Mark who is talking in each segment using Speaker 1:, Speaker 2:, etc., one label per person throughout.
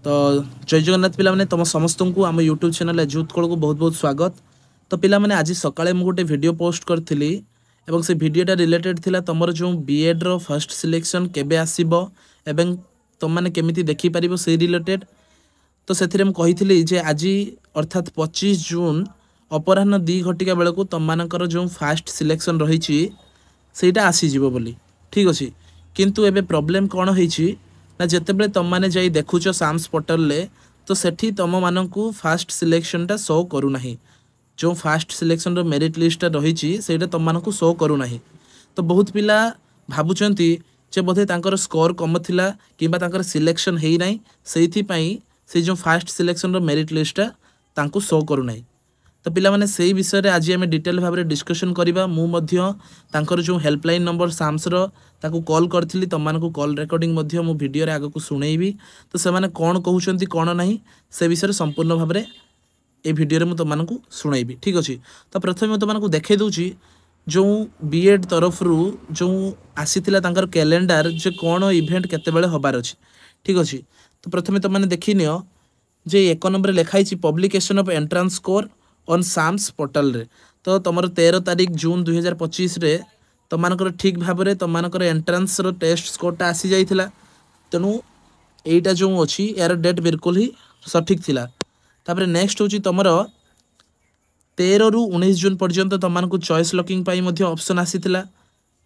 Speaker 1: तो जय जगन्नाथ पिला माने तुम समस्त को आम यूट्यूब चैनल एज उत्कल को बहुत बहुत स्वागत। तो पिला माने आज सकाळे मु गोटे वीडियो पोस्ट करथिली एवं से वीडियोटा रिलेटेड थिला तमर जो बीएड रो फर्स्ट सिलेक्शन केबे आसीबो एवं तुम माने केमिति देखि परिबो से रिलेटेड। तो सेथिरे मु कहिथिली जे आज अर्थात 25 जून अपराह्न 2 घटिका बेलू तुम मानकर जो फास्ट सिलेक्शन रही सेटा आसीजिवो बोली ठीक अच्छे। किंतु एबे प्रॉब्लम कौन होईछि ना जितेबाला तुम मैंने जाई देखुच साम्स पोर्टल ले तो सेठी तुम मानकू फास्ट सिलेक्शनटा शो करूना जो फास्ट सिलेक्शन रो मेरिट लिस्टा रही सेटा तुम मानकू शो करूना। तो बहुत पिला भावुचंती जे बोधे तांकर स्कोर कम थिला किंबा तांकर सिलेक्शन हेई नाही सेइथि पई से जो फास्ट सिलेक्शन रो मेरिट लिस्टा तांकू शो करूना। तो पिला माने सेही विषय रे आज आम डिटेल भाव में डिस्कशन करवा। मु मध्य तांकर जो हेल्पलाइन नंबर साम्स रो ताकू कॉल करथिली तुम मानकू कॉल रेकॉर्डिंग मध्य मु वीडियो रे आगो को सुनेइबी। तो से माने कोन कहउचंती कोन नाही से विषय संपूर्ण भाव में ए वीडियो रे मु तुम मानकू सुनेइबी ठीक अछि। तो प्रथमे मु तुम मानकू देखाइ दउची जो बीएड तरफ रु जो आसीथिला तांकर कैलेंडर जे कोन इवेंट केते बेले होबार अछि ठीक अछि। तो प्रथमे तुम माने देखि नियो जे 1 नंबर लिखाई छि publication of entrance score on SAMS portal रे। तो तुमर 13 तारीख जून 2025 रे तुम ठीक भाव में तुम एंट्रेंस रो टेस्ट स्कोरटा आसी जाइथिला। तेणु एटा जो अच्छी यार डेट बिल्कुल ही सठिक थिला। तापरे नेक्स्ट होची तुमर 13 रु 19 जून पर्यंत तुमको चॉइस लॉकिंग पाई मध्य ऑप्शन आसीथिला।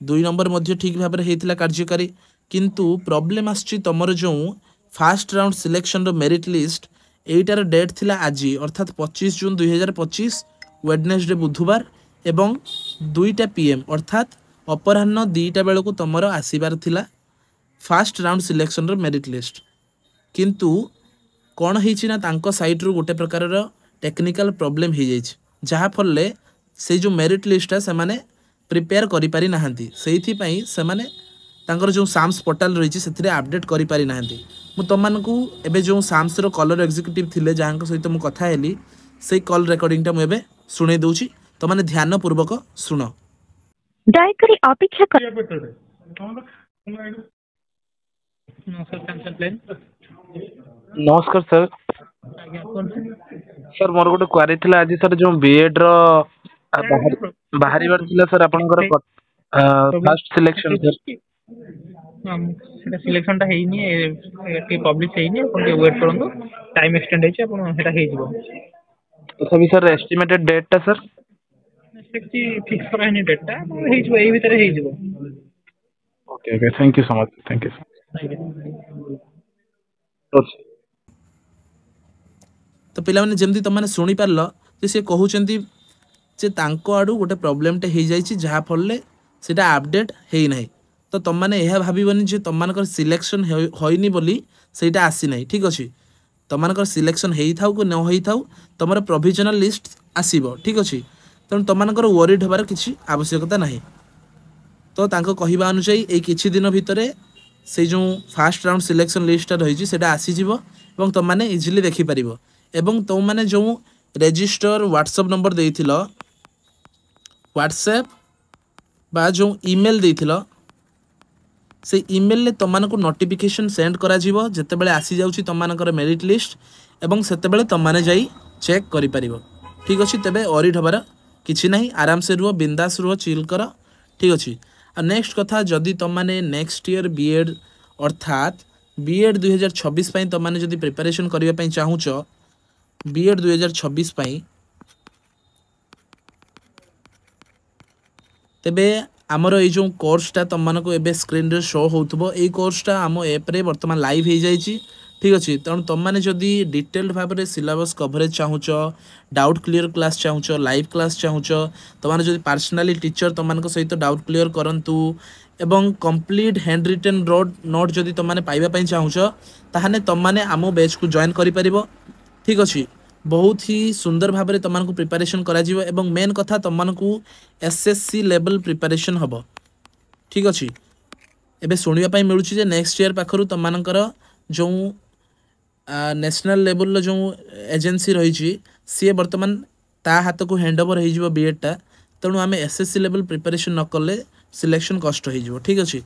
Speaker 1: 2 नंबर मध्य ठीक भाव में हेतिला कार्यकारी। किंतु प्रॉब्लम आछि तुमर जो फास्ट राउंड सिलेक्शन रो मेरिट लिस्ट एटार डेट थिला आज अर्थात 25 जून 2025 वेडनेसडे बुधवार एवं 2टा PM अर्थात अपराह्न 2टा बेलू तुमर आसबार थिला फास्ट राउंड सिलेक्शन रो मेरिट लिस्ट। किंतु कौन होईछि ना तांको साइट रु गोटे प्रकार टेक्निकल प्रॉब्लम हो जाइछि जहाँ फल से जो मेरिट लिस्टा से माने प्रिपेयर करि पारि नाहंती सेइथि पई से माने तांकर जो साम्स पोर्टल रही से अपडेट करि पारि नाहंती। मु तुमको एबे जो साम्स रो कलर एग्जीक्यूटिव थिले जहाँ सहित मु कथा हेली से कॉल रेकॉर्डिंगटा मु एबे सुने दउची तो माने ध्यान पूर्वक सुनो।
Speaker 2: दयाकरी अपेक्षा कर
Speaker 3: नमस्कार सर। सर मोर गोटे क्वारी थिला आज सर जो बीएड रो बाहरी बार थिला सर आपनकर फर्स्ट सिलेक्शन सर
Speaker 4: सेटा सिलेक्शन टा हेइनी के पब्लिश हेइनी अपन के वेट करंतु टाइम एक्सटेंड हेछि अपन सेटा हेइ जिवो।
Speaker 3: तो सभी सर एस्टिमेटेड डेट टा सर
Speaker 4: सेक्सी फिक्स कराइनी डेट टा हेइ जिवो एई भीतर हेइ जिवो।
Speaker 3: Okay okay thank you so much thank you
Speaker 1: तो पिला माने जेमती तुम माने सुनी पारलो जे से कहउचंती जे तांको आडू गोटे प्रॉब्लम टे हेइ जाइछि जहाँ फल सेटा अपडेट हेइ नाही। तो तुम माने यह भाबनी जे तुम मानकर सिलेक्शन होइनी बोली सेटा आसी नाही ठीक अछि। तुम मानकर सिलेक्शन हेइ थाउ को न होइ थाउ तुमर प्रोविजनल लिस्ट आसीबो ठीक अछि। तेणु तुम मानकर वरीड होबार किछि आवश्यकता नाही। तो तांको कहिबा अनुसार ए किछि दिन भितरे से जो फास्ट राउंड सिलेक्शन लिस्ट रही सेटा आसी जिवो एवं तुम माने इजिली देखि परिबो। एवं तुम माने जो रजिस्टर व्हाट्सएप नंबर देइथिलो व्हाट्सएप बा जो ईमेल देइथिलो से ईमेल ले तुमको नोटिफिकेशन सेंड करा जिवो जेतेबेले आसी जाउची तुमनकर मेरिट लिस्ट एवं सेतेबेले तुम माने जाई चेक करि परिबो ठीक अछि। तबे ऑरिड होबार किछि नाही आराम से रुहो बिंदास रुहो चिल कर ठीक अछि। आ नेक्स्ट कथा जदि तुम माने नेक्स्ट ईयर बीएड अर्थात बीएड 2026 पई तुम माने जदि प्रिपरेशन करिवा पई चाहुचो बीएड 2026 पई तेबे आमर ये जो कोर्सटा तुम मानक एबे स्क्रीन रे शो होउथबो ए कोर्सटा आम ऐप रे वर्तमान लाइव हो जाइछि ठीक अच्छे। तेणु तुम मैंने जदि डिटेल्ड भाव में सिलेबस कवरेज चाहूच डाउट क्लियर क्लास चाहूच लाइव क्लास चाहूच तुम जब पर्सनाली टीचर तुम सहित डाउट क्लियर करंतु एवं कंप्लीट हैंड रिटेन नोट जदि तुम मैंने पाइबा चाहूच ताहने तुम मैंने आम बैच को जॉइन करि परिबो ठीक अच्छे। बहुत ही सुंदर भाव में तुमको प्रिपरेशन करा जिवो एवं मेन कथा तुमको एसएससी लेवल प्रिपरेशन हबो ठीक अच्छे। एबे सुनिबा पई मिलुछि जे नेक्स्ट ईयर पाखरु तुमनकर जो नेशनल लेवल जो एजेंसी रही सी बर्तमान ता हाथ को हैंड ओवर हो बीएडटा। तेणु आम एसएससी लेवल प्रिपरेशन न कले सिलेक्शन कष्ट हो ठीक अच्छे।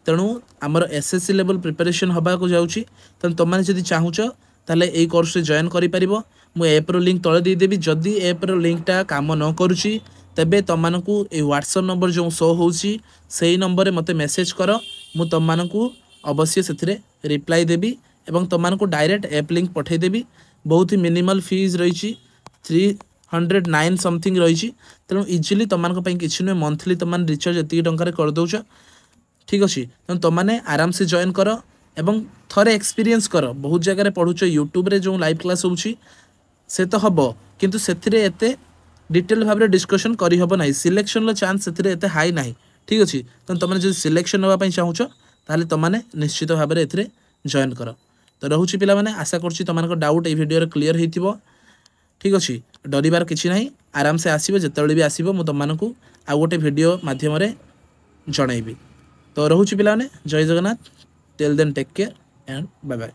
Speaker 1: तेणु आमर एसएससी लेवल प्रिपरेशन हवा को जाऊँगी तेणु तुम मैंने जब चाहूच ताले एई कोर्स रे जॉइन करि परिबो मु ऐप रो लिंक तळे दे देबी जदी ऐप रो लिंकटा काम न करूची तेबे तममानकू ए व्हाट्सएप नंबर जो शो होउची सेही नंबर रे मते मेसेज करो मु तममानकू अवश्य सेथिरे रिप्लाई देबी एवं तममानकू डायरेक्ट ऐप लिंक पठे देबी बहुत ही मिनिमल फीस रहिची 309 समथिंग रहिची तेणु इजिली तममानक पई किछि न मंथली तममान रिचार्ज एति टंका रे कर दोछ ठीक अछि त तमने आराम से जॉइन करो एवं थरे एक्सपीरियंस करो बहुत जगह रे पढुछ यूट्यूब रे जो लाइव क्लास होउची से तो हबो किंतु सेथिरे एते डिटेल भाबरे डिस्कशन करी हबो नाही सिलेक्शन लो चांस सेथिरे एते हाई नाही ठीक अछि त तमने जे सिलेक्शन होबा पई चाहुछ ताले तमने निश्चित भाबरे एथिरे जॉइन करो तो रहुची पिला माने आशा करछि तमनको डाउट ए वीडियो रे क्लियर हेतिबो ठीक अछि डरिबार किछि नाही आराम से आसीबो जेतबेले भी आसीबो मु तमनको आ गोटे वीडियो माध्यम रे जणाइबी तो रहुची पिला माने जय Jagannath till then take care and bye bye.